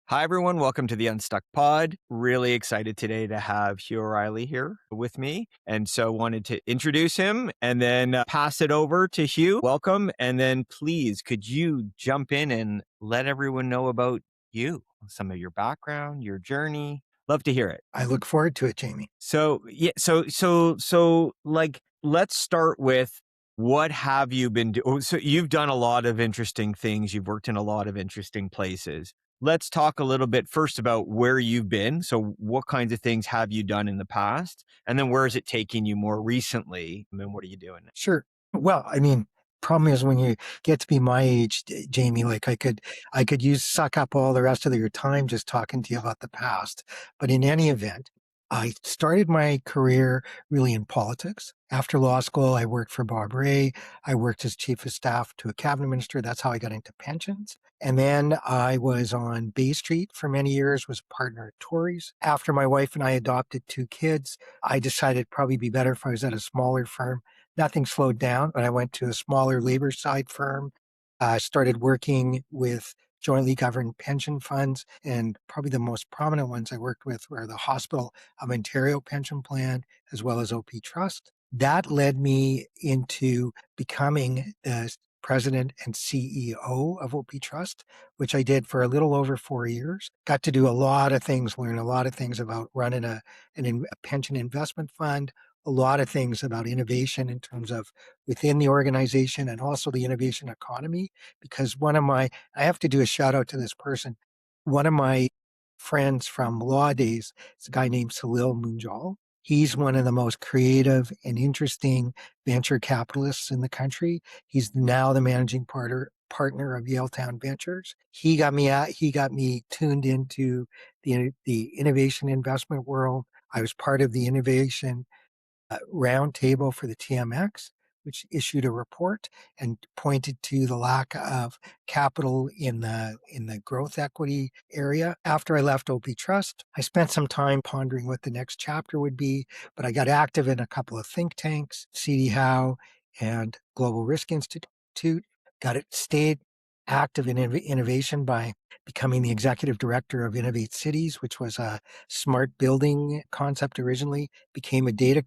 Hi, everyone. Welcome to the Unstuck Pod. Really excited today to have Hugh O'Reilly here with me. And so wanted to introduce him and then pass it over to Hugh. Welcome. And then please, could you jump in and let everyone know about you, some of your background, your journey? Love to hear it. I look forward to it, Jamie. So, yeah, so let's start with what have you been doing? So you've done a lot of interesting things. You've worked in a lot of interesting places. Let's talk a little bit first about where you've been. So what kinds of things have you done in the past? And then where is it taking you more recently? And then what are you doing? Sure. Well, problem is when you get to be my age, Jamie, like I could use suck up all the rest of your time just talking to you about the past. But in any event, I started my career really in politics. After law school, I worked for Bob Ray. I worked as chief of staff to a cabinet minister. That's how I got into pensions. And then I was on Bay Street for many years, was a partner at Tories. After my wife and I adopted two kids, I decided it'd probably be better if I was at a smaller firm. Nothing slowed down, but I went to a smaller labor side firm, started working with jointly governed pension funds. And probably the most prominent ones I worked with were the Hospital of Ontario Pension Plan, as well as OP Trust. That led me into becoming the president and CEO of OP Trust, which I did for a little over 4 years. Got to do a lot of things, learn a lot of things about running a pension investment fund, a lot of things about innovation in terms of within the organization and also the innovation economy. Because I have to do a shout out to this person. One of my friends from law days is a guy named Salil Munjal. He's one of the most creative and interesting venture capitalists in the country. He's now the managing partner of Yaletown Ventures. He got me tuned into the innovation investment world. I was part of the innovation roundtable for the TMX, which issued a report and pointed to the lack of capital in the growth equity area. After I left OP Trust, I spent some time pondering what the next chapter would be, but I got active in a couple of think tanks, CD Howe and Global Risk Institute. Stayed active in innovation by becoming the executive director of Innovate Cities, which was a smart building concept originally, became a data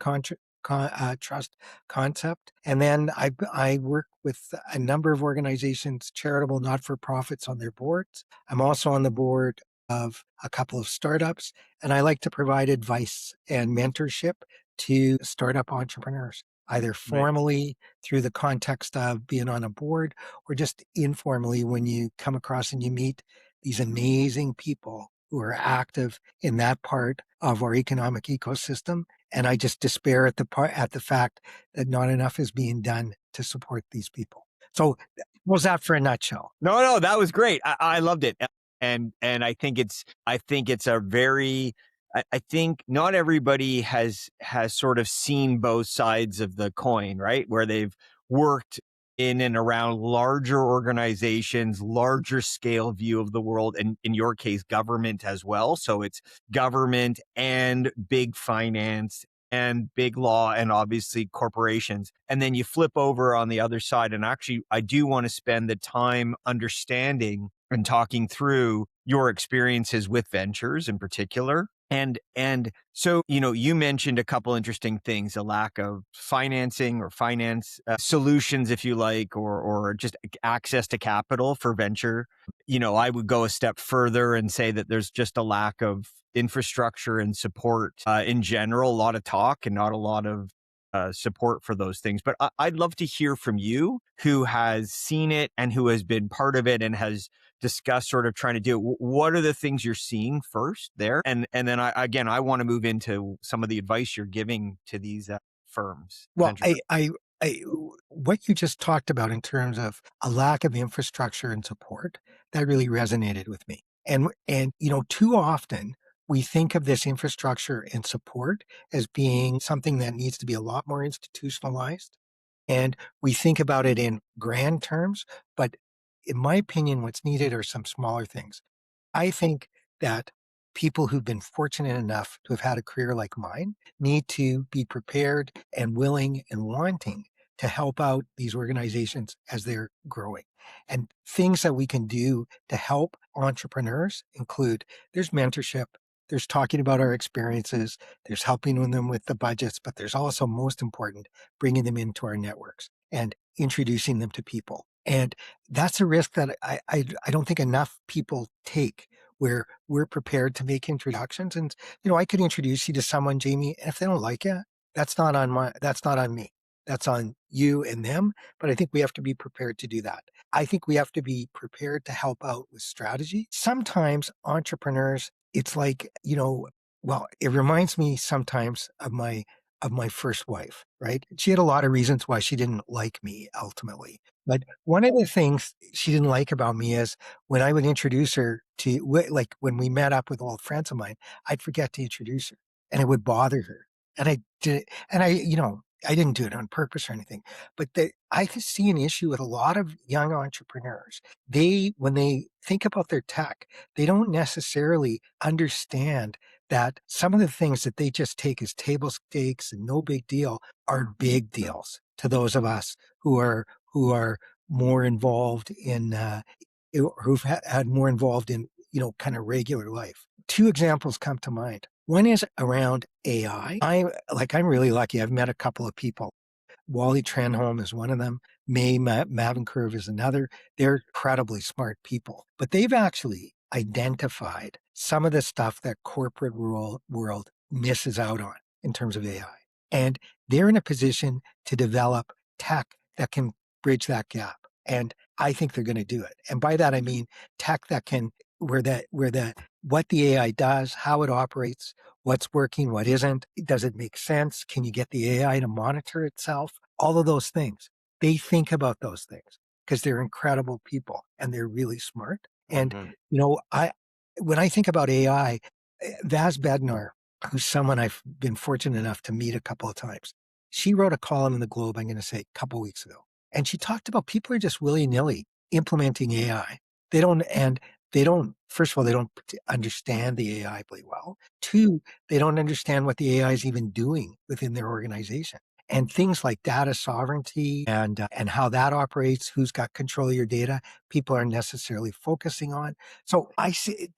trust concept. And then I work with a number of organizations, charitable not-for-profits on their boards. I'm also on the board of a couple of startups, and I like to provide advice and mentorship to startup entrepreneurs, either Right. formally through the context of being on a board or just informally when you come across and you meet these amazing people who are active in that part of our economic ecosystem. And I just despair at the fact that not enough is being done to support these people. So was that for a nutshell? No, that was great. I loved it. And I think it's a very, I think not everybody has sort of seen both sides of the coin, right? Where they've worked in and around larger organizations, larger scale view of the world, and in your case, government as well. So it's government and big finance and big law and obviously corporations. And then you flip over on the other side. And actually, I do want to spend the time understanding and talking through your experiences with ventures in particular. And so, you mentioned a couple interesting things, a lack of financing or finance solutions, if you like, or just access to capital for venture. I would go a step further and say that there's just a lack of infrastructure and support in general, a lot of talk and not a lot of support for those things. But I'd love to hear from you who has seen it and who has been part of it and has discussed sort of trying to do it. What are the things you're seeing first there? And then I want to move into some of the advice you're giving to these firms. Well, Venture firms. I, what you just talked about in terms of a lack of infrastructure and support, that really resonated with me. And too often we think of this infrastructure and support as being something that needs to be a lot more institutionalized. And we think about it in grand terms, but in my opinion, what's needed are some smaller things. I think that people who've been fortunate enough to have had a career like mine need to be prepared and willing and wanting to help out these organizations as they're growing. And things that we can do to help entrepreneurs include there's mentorship, there's talking about our experiences, there's helping them with the budgets, but there's also, most important, bringing them into our networks and introducing them to people. And that's a risk that I don't think enough people take, where we're prepared to make introductions. And, I could introduce you to someone, Jamie, and if they don't like you, that's not on me. That's on you and them. But I think we have to be prepared to do that. I think we have to be prepared to help out with strategy. Sometimes entrepreneurs, it's like, well, it reminds me sometimes of my first wife, right? She had a lot of reasons why she didn't like me ultimately. But one of the things she didn't like about me is when I would introduce her to, like when we met up with old friends of mine, I'd forget to introduce her and it would bother her. And I did, and I didn't do it on purpose or anything, but I could see an issue with a lot of young entrepreneurs. When they think about their tech, they don't necessarily understand that some of the things that they just take as table stakes and no big deal are big deals to those of us who are more involved in who've had more involved in kind of regular life. Two examples come to mind. One is around AI. I'm really lucky. I've met a couple of people. Wally Trenholm is one of them. Mavencurve is another. They're incredibly smart people, but they've actually identified some of the stuff that corporate world misses out on in terms of AI. And they're in a position to develop tech that can bridge that gap. And I think they're going to do it. And by that, I mean tech that can, what the AI does, how it operates, what's working, what isn't, does it make sense? Can you get the AI to monitor itself? All of those things. They think about those things because they're incredible people and they're really smart. And, Mhm. when I think about AI, Vaz Bednar, who's someone I've been fortunate enough to meet a couple of times, she wrote a column in the Globe, I'm going to say a couple of weeks ago. And she talked about people are just willy nilly implementing AI. They don't, and they don't, first of all, they don't understand the AI really well. Two, they don't understand what the AI is even doing within their organization. And things like data sovereignty and how that operates, who's got control of your data, people aren't necessarily focusing on. So I see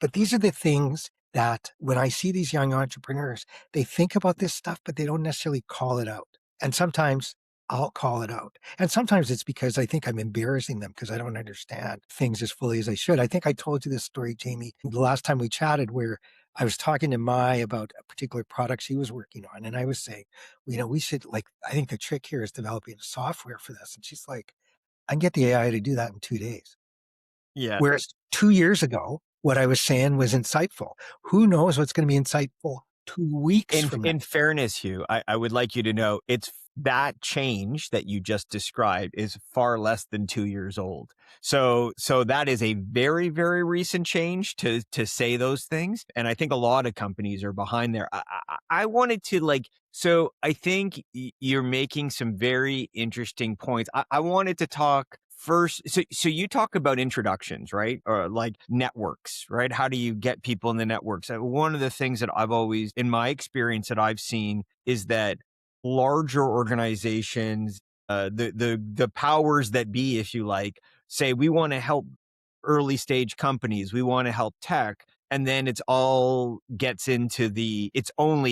but these are the things that when I see these young entrepreneurs, they think about this stuff, but they don't necessarily call it out. And sometimes I'll call it out. And sometimes it's because I think I'm embarrassing them because I don't understand things as fully as I should. I think I told you this story, Jamie, the last time we chatted, where I was talking to Mai about a particular product she was working on. And I was saying, we should, I think the trick here is developing software for this. And she's like, I can get the AI to do that in 2 days. Yeah. Whereas 2 years ago, what I was saying was insightful. Who knows what's going to be insightful 2 weeks from now? In fairness, Hugh, I would like you to know that change that you just described is far less than 2 years old. So that is a very, very recent change to say those things. And I think a lot of companies are behind there. I wanted to so I think you're making some very interesting points. I wanted to talk first. So you talk about introductions, right? Or like networks, right? How do you get people in the networks? One of the things that I've always, in my experience that I've seen, is that larger organizations, the powers that be, if you like, say we want to help early stage companies, we want to help tech, and then it's only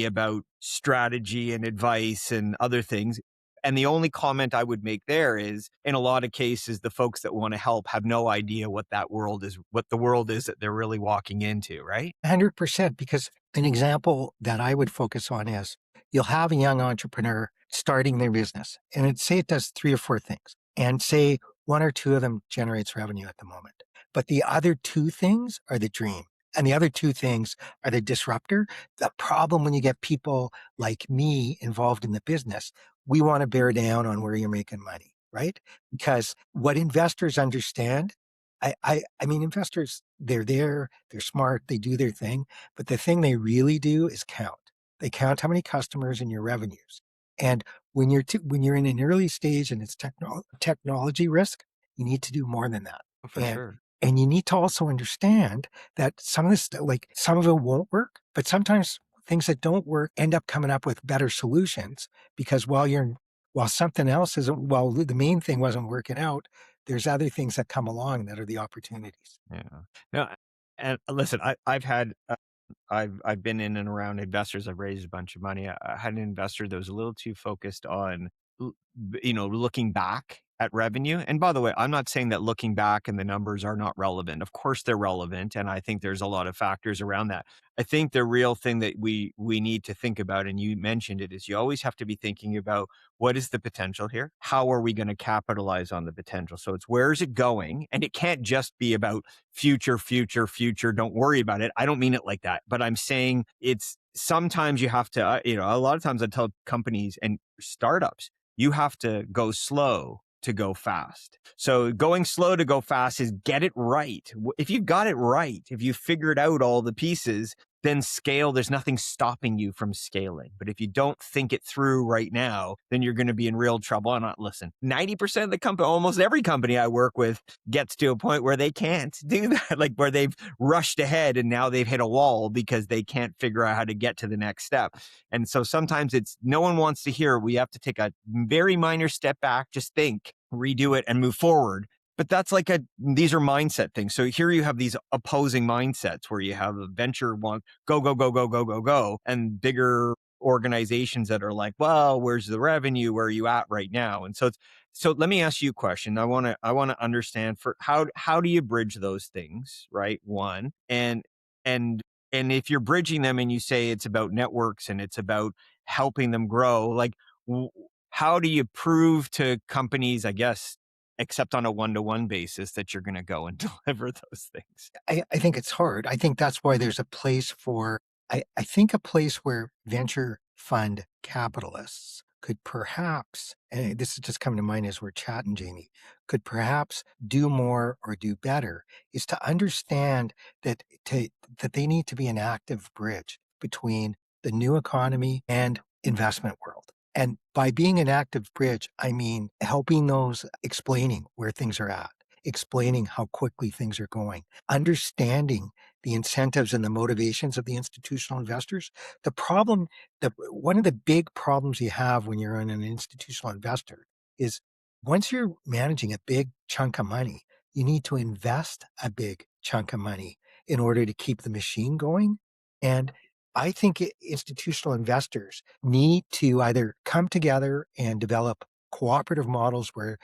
about strategy and advice and other things. And the only comment I would make there is, in a lot of cases, the folks that want to help have no idea what the world is that they're really walking into, right? 100%. Because an example that I would focus on is you'll have a young entrepreneur starting their business, and say it does three or four things, and say one or two of them generates revenue at the moment. But the other two things are the dream. And the other two things are the disruptor. The problem when you get people like me involved in the business, we want to bear down on where you're making money, right? Because what investors understand, I mean, investors, they're smart, they do their thing, but the thing they really do is count. They count how many customers and your revenues. And when you're in an early stage and it's technology risk, you need to do more than that. For And sure. and you need to also understand that some of this, like some of it won't work, but sometimes things that don't work end up coming up with better solutions because while something else isn't, while the main thing wasn't working out, there's other things that come along that are the opportunities. Yeah. No, and listen, I've been in and around investors. I've raised a bunch of money. I had an investor that was a little too focused on, looking back at revenue. And by the way, I'm not saying that looking back and the numbers are not relevant. Of course, they're relevant, and I think there's a lot of factors around that. I think the real thing that we need to think about, and you mentioned it, is you always have to be thinking about what is the potential here? How are we going to capitalize on the potential? So it's where is it going? And it can't just be about future, future, future. Don't worry about it. I don't mean it like that, but I'm saying it's sometimes you have to, a lot of times I tell companies and startups, you have to go slow to go fast. So going slow to go fast is get it right. If you've got it right, if you figured out all the pieces, then scale. There's nothing stopping you from scaling. But if you don't think it through right now, then you're going to be in real trouble. And listen, 90% of the company, almost every company I work with gets to a point where they can't do that, like where they've rushed ahead and now they've hit a wall because they can't figure out how to get to the next step. And so sometimes it's no one wants to hear we have to take a very minor step back, just think, redo it and move forward. But that's like these are mindset things. So here you have these opposing mindsets where you have a venture one, go, go, go, go, go, go, go, and bigger organizations that are like, well, where's the revenue? Where are you at right now? And so let me ask you a question. I want to understand for how do you bridge those things, right? One, and if you're bridging them and you say it's about networks and it's about helping them grow, like how do you prove to companies, I guess, except on a one-to-one basis, that you're going to go and deliver those things? I think it's hard. I think that's why there's a place for, I think a place where venture fund capitalists could perhaps, and this is just coming to mind as we're chatting, Jamie, could perhaps do more or do better is to understand that they need to be an active bridge between the new economy and investment world. And by being an active bridge, I mean helping those, explaining where things are at, explaining how quickly things are going, understanding the incentives and the motivations of the institutional investors. The problem, one of the big problems you have when you're an institutional investor is once you're managing a big chunk of money, you need to invest a big chunk of money in order to keep the machine going. And I think institutional investors need to either come together and develop cooperative models where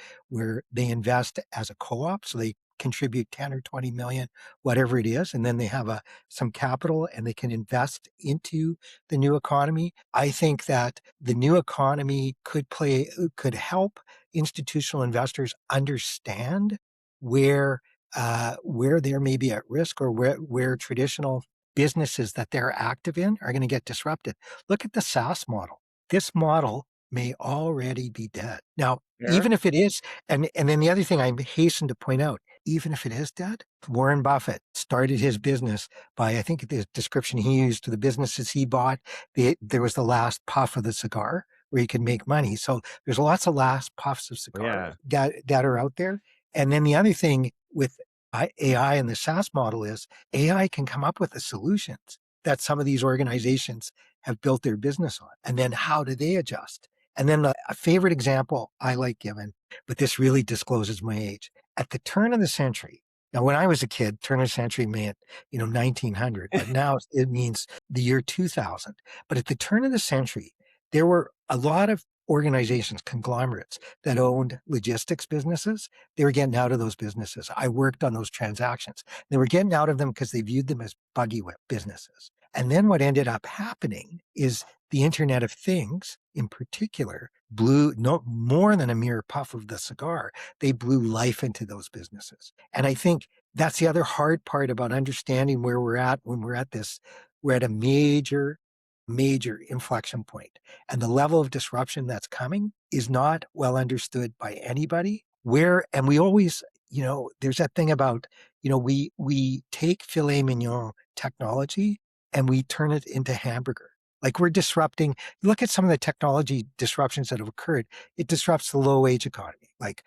they invest as a co-op, so they contribute 10 or 20 million, whatever it is, and then they have some capital and they can invest into the new economy. I think that the new economy could help institutional investors understand where they're maybe at risk, or where traditional businesses that they're active in are going to get disrupted. Look at the SaaS model. This model may already be dead. Now, Sure. even if it is, and then the other thing I hasten to point out, even if it is dead, Warren Buffett started his business by, I think the description he used to the businesses he bought, there was the last puff of the cigar where you can make money. So there's lots of last puffs of cigar Yeah. that are out there. And then the other thing with AI and the SaaS model is AI can come up with the solutions that some of these organizations have built their business on. And then how do they adjust? And then a favorite example I like giving, but this really discloses my age. At the turn of the century, now when I was a kid, turn of the century meant, 1900, but now it means the year 2000. But at the turn of the century, there were a lot of organizations, conglomerates that owned logistics businesses. They were getting out of those businesses. I worked on those transactions. They were getting out of them because they viewed them as buggy whip businesses. And then what ended up happening is the Internet of Things, in particular, blew no more than a mere puff of the cigar. They blew life into those businesses. And I think that's the other hard part about understanding where we're at when we're at this. We're at a major, major inflection point. And the level of disruption that's coming is not well understood by anybody. And we always, there's that thing about, we take filet mignon technology and we turn it into hamburger. Like we're disrupting, look at some of the technology disruptions that have occurred. It disrupts the low wage economy, like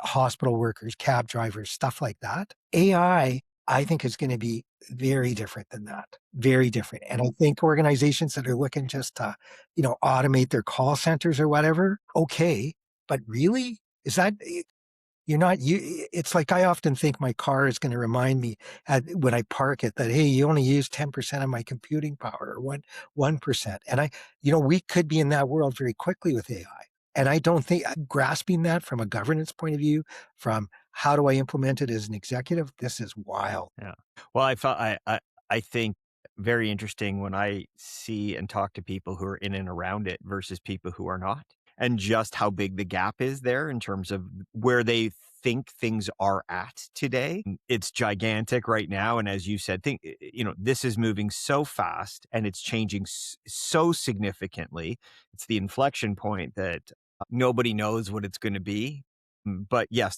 hospital workers, cab drivers, stuff like that. I think is going to be very different than that, very different. And I think organizations that are looking just to, automate their call centers or whatever, okay, but really, is that You're not you it's like I often think my car is gonna remind me when I park it that, "Hey, you only use 10% of my computing power or 1%." And we could be in that world very quickly with AI. And I don't think grasping that from a governance point of view, from how do I implement it as an executive, this is wild. Yeah. Well, I think very interesting when I see and talk to people who are in and around it versus people who are not, and just how big the gap is there in terms of where they think things are at today. It's gigantic right now, and as you said, this is moving so fast and it's changing so significantly. It's the inflection point that nobody knows what it's going to be. But yes,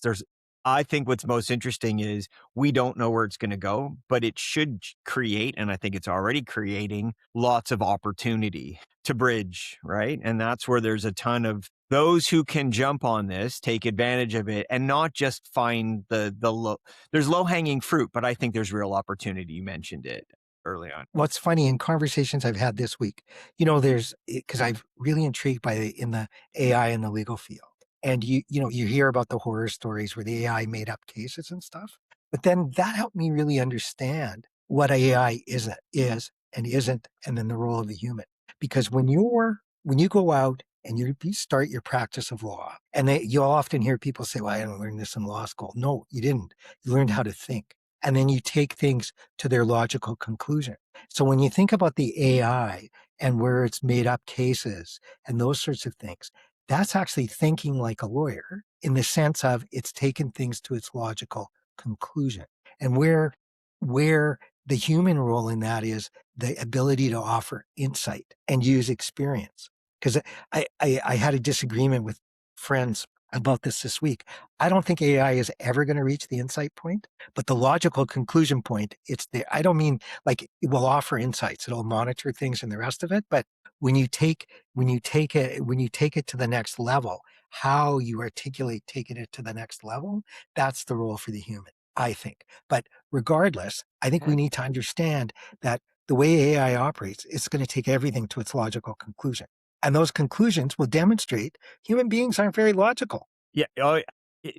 I think what's most interesting is we don't know where it's going to go, but it should create, and I think it's already creating lots of opportunity to bridge, right? And that's where there's a ton of those who can jump on this, take advantage of it, and not just find the low. There's low hanging fruit, but I think there's real opportunity. You mentioned it early on. What's funny in conversations I've had this week, because I've really intrigued by in the AI in the legal field. And you hear about the horror stories where the AI made up cases and stuff. But then that helped me really understand what AI is and isn't, and then the role of the human. Because when you go out and you start your practice of law, and you'll often hear people say, "Well, I didn't learn this in law school." No, you didn't. You learned how to think. And then you take things to their logical conclusion. So when you think about the AI and where it's made up cases and those sorts of things, that's actually thinking like a lawyer in the sense of it's taken things to its logical conclusion. And where the human role in that is the ability to offer insight and use experience. Because I had a disagreement with friends about this week. I don't think AI is ever going to reach the insight point, but the logical conclusion point, it's there. I don't mean like it will offer insights, it'll monitor things and the rest of it. But when you take it to the next level, how you articulate taking it to the next level, that's the role for the human, I think. But regardless, I think we need to understand that the way AI operates, it's going to take everything to its logical conclusion. And those conclusions will demonstrate human beings aren't very logical. Yeah. Oh,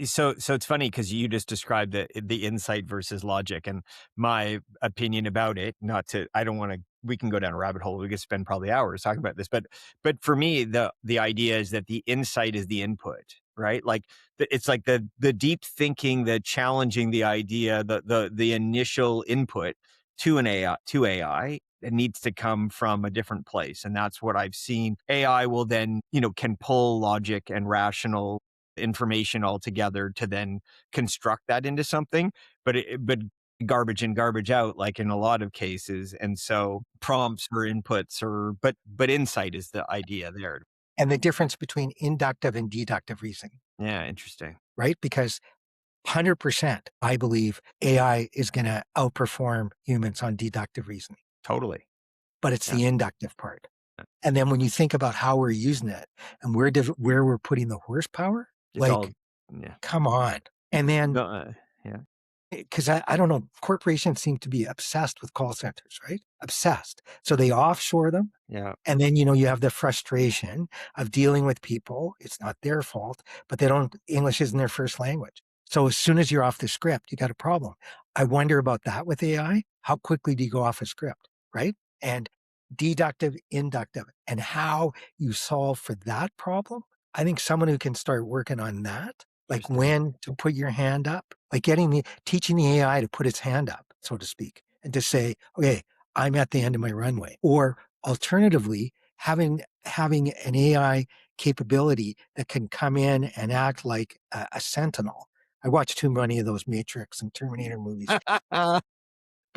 so it's funny because you just described the insight versus logic, and my opinion about it. Not to, I don't want to. We can go down a rabbit hole. We could spend probably hours talking about this, but for me, the idea is that the insight is the input, right? Like it's like the deep thinking, the challenging the idea, the initial input to an AI. It needs to come from a different place. And that's what I've seen. AI will then, can pull logic and rational information all together to then construct that into something. But garbage in, garbage out, like in a lot of cases. And so prompts or inputs but insight is the idea there. And the difference between inductive and deductive reasoning, Yeah, interesting. right? Because 100%, I believe AI is going to outperform humans on deductive reasoning, Totally. but it's Yeah. the inductive part. And then when you think about how we're using it and where we're putting the horsepower, It's all, like, yeah. come on. And then No, yeah. because I don't know, corporations seem to be obsessed with call centers, right? Obsessed. So they offshore them. Yeah. And then, you have the frustration of dealing with people. It's not their fault, but English isn't their first language. So as soon as you're off the script, you got a problem. I wonder about that with AI. How quickly do you go off a script, right? And deductive, inductive, and how you solve for that problem. I think someone who can start working on that, like Interesting. when to put your hand up, like teaching the AI to put its hand up, so to speak, and to say, okay, I'm at the end of my runway. Or alternatively, having an AI capability that can come in and act like a sentinel. I watched too many of those Matrix and Terminator movies, but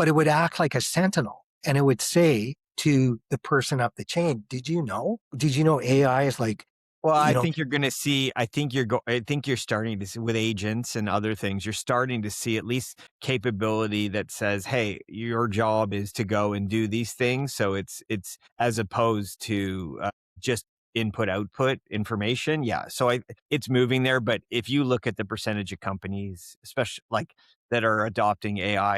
it would act like a sentinel and it would say to the person up the chain, "Did you know? Did you know AI is like, Well, I you know, think you're going to see. I think you're starting to see with agents and other things. You're starting to see at least capability that says, "Hey, your job is to go and do these things." So it's as opposed to just input output information. Yeah, so it's moving there. But if you look at the percentage of companies, especially like that are adopting AI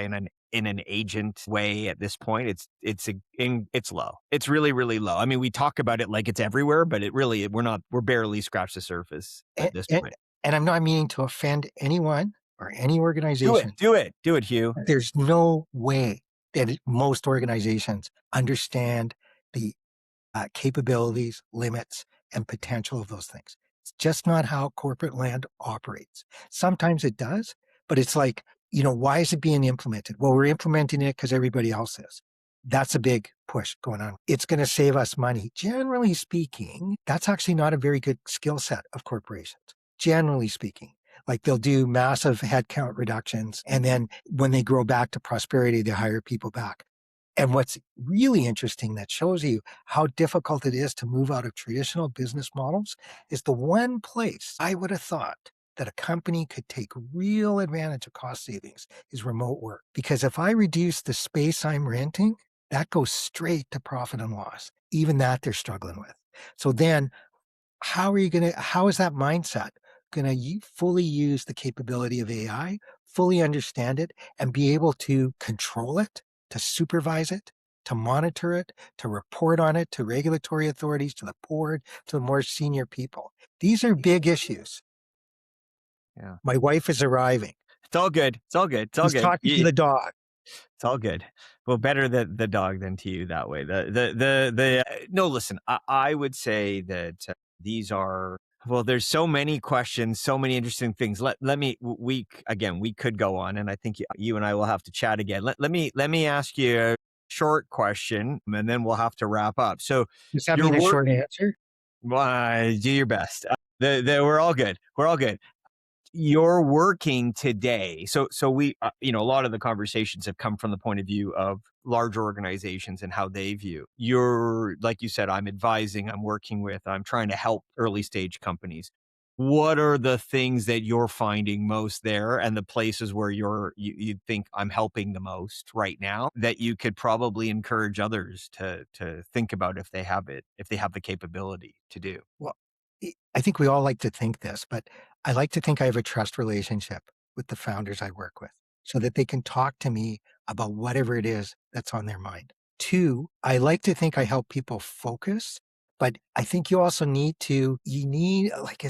in an agent way at this point, it's low. It's really, really low. I mean, we talk about it like it's everywhere, but we're barely scratched the surface and, at this point. and I'm not meaning to offend anyone or any Do it, organization, do it, do it, Hugh. there's no way that most organizations understand the capabilities, limits, and potential of those things. It's just not how corporate land operates. Sometimes it does, but it's like, why is it being implemented? Well, we're implementing it because everybody else is. That's a big push going on. It's going to save us money. Generally speaking, that's actually not a very good skill set of corporations. Generally speaking, like they'll do massive headcount reductions. And then when they grow back to prosperity, they hire people back. And what's really interesting that shows you how difficult it is to move out of traditional business models is the one place I would have thought that a company could take real advantage of cost savings is remote work. Because if I reduce the space I'm renting, that goes straight to profit and loss. Even that they're struggling with. So then how is that mindset going to fully use the capability of AI, fully understand it, and be able to control it, to supervise it, to monitor it, to report on it to regulatory authorities, to the board, to the more senior people? These are big issues. Yeah. My wife is arriving. It's all good. It's all good. It's all He's good. talking to the dog. It's all good. Well, better the dog than to you that way. No, listen, I would say that these are, well, there's so many questions, so many interesting things. Let me, we could go on, and I think you and I will have to chat again. Let me ask you a short question, and then we'll have to wrap up. So Does that your mean a work, short answer? well, do your best. We're all good. We're all good. You're working today. So we, a lot of the conversations have come from the point of view of large organizations and how they view. You're, like you said, I'm advising, I'm working with, I'm trying to help early stage companies. What are the things that you're finding most there, and the places where you think I'm helping the most right now that you could probably encourage others to think about if they have it, if they have the capability to do? Well, I think we all like to think this, but I like to think I have a trust relationship with the founders I work with so that they can talk to me about whatever it is that's on their mind. Two, I like to think I help people focus, but I think you also you need, like,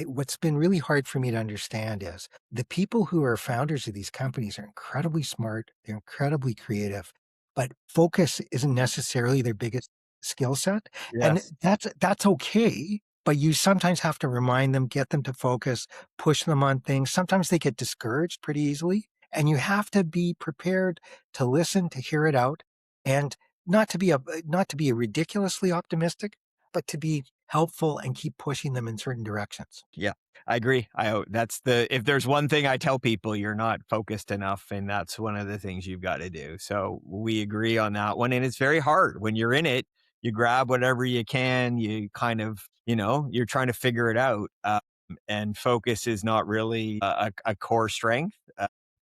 what's been really hard for me to understand is the people who are founders of these companies are incredibly smart, they're incredibly creative, but focus isn't necessarily their biggest skill set. And Yes. that's okay. But you sometimes have to remind them, get them to focus, push them on things. Sometimes they get discouraged pretty easily. And you have to be prepared to listen, to hear it out, and not to be a ridiculously optimistic, but to be helpful and keep pushing them in certain directions. Yeah, I agree. That's if there's one thing I tell people, you're not focused enough, and that's one of the things you've got to do. So we agree on that one. And it's very hard when you're in it, you grab whatever you can, you kind of, you're trying to figure it out. And focus is not really a core strength,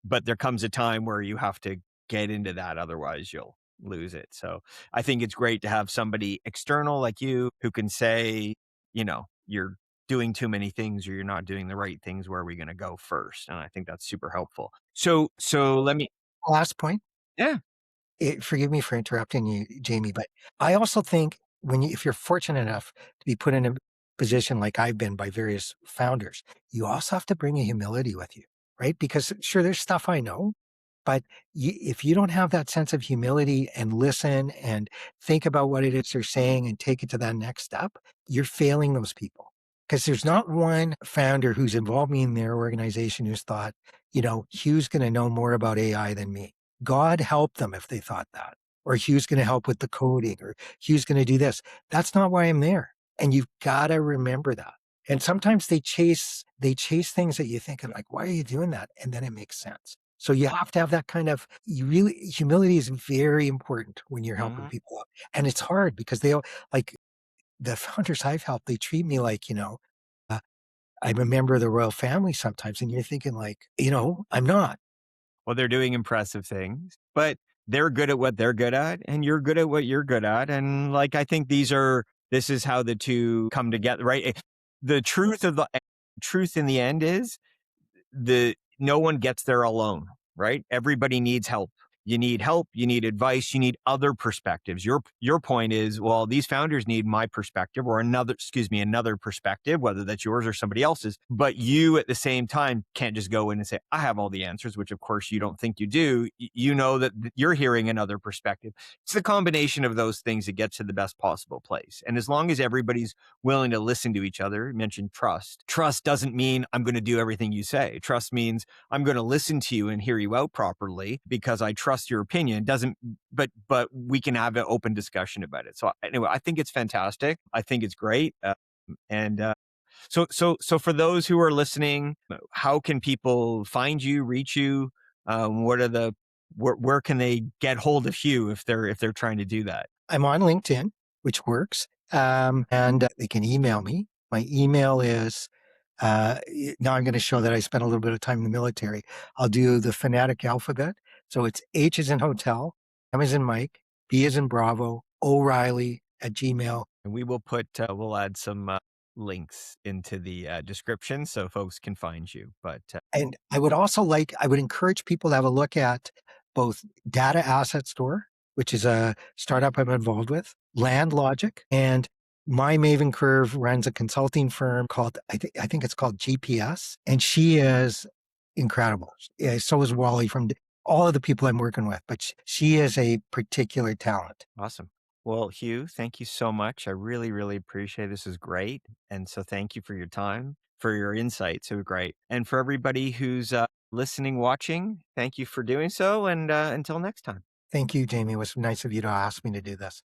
but there comes a time where you have to get into that. Otherwise you'll lose it. So I think it's great to have somebody external like you who can say, you're doing too many things, or you're not doing the right things. Where are we going to go first? And I think that's super helpful. So let me, Last point. yeah, Forgive me for interrupting you, Jamie, but I also think if you're fortunate enough to be put in a position like I've been by various founders, you also have to bring a humility with you, right? Because sure, there's stuff I know, but if you don't have that sense of humility and listen and think about what it is they're saying and take it to that next step, you're failing those people. Because there's not one founder who's involved me in their organization who's thought, Hugh's going to know more about AI than me. God help them if they thought that. Or Hugh's going to help with the coding, or Hugh's going to do this. That's not why I'm there. And you've got to remember that. And sometimes they chase things that you think of like, why are you doing that? And then it makes sense. So you have to have that kind of humility is very important when you're helping mhm. people out. And it's hard because like the founders I've helped, they treat me like, uh, I'm a member of the royal family sometimes. And you're thinking like, I'm not. Well, they're doing impressive things, but they're good at what they're good at, and you're good at what you're good at. And like, I think this is how the two come together, right? The truth in the end is no one gets there alone, right? Everybody needs help. you need help, you need advice, you need other perspectives. Your point is, well, these founders need my perspective or another perspective, whether that's yours or somebody else's. But you at the same time can't just go in and say, I have all the answers, which of course you don't think you do. You know that you're hearing another perspective. It's the combination of those things that gets to the best possible place. And as long as everybody's willing to listen to each other, you mentioned trust. Trust doesn't mean I'm going to do everything you say. Trust means I'm going to listen to you and hear you out properly because I trust your opinion. Doesn't, but we can have an open discussion about it. So anyway, I think it's fantastic. I think it's great. And so for those who are listening, how can people find you, reach you? What are the where can they get hold of you if they're trying to do that? I'm on LinkedIn, which works, and they can email me. My email is now I'm going to show that I spent a little bit of time in the military. I'll do the phonetic alphabet. So it's H is in hotel, M is in Mike, B is in Bravo, O'Reilly at Gmail. And we'll add some links into the description so folks can find you. But And I would encourage people to have a look at both Data Asset Store, which is a startup I'm involved with, Land Logic, and my Maven Curve runs a consulting firm called, I think it's called GPS, and she is incredible. Yeah, so is Wally from all of the people I'm working with, but she is a particular talent. awesome. Well, Hugh, thank you so much. I really, really appreciate it. This is great. And so thank you for your time, for your insights. It was great. And for everybody who's listening, watching, thank you for doing so. And until next time. Thank you, Jamie. It was nice of you to ask me to do this.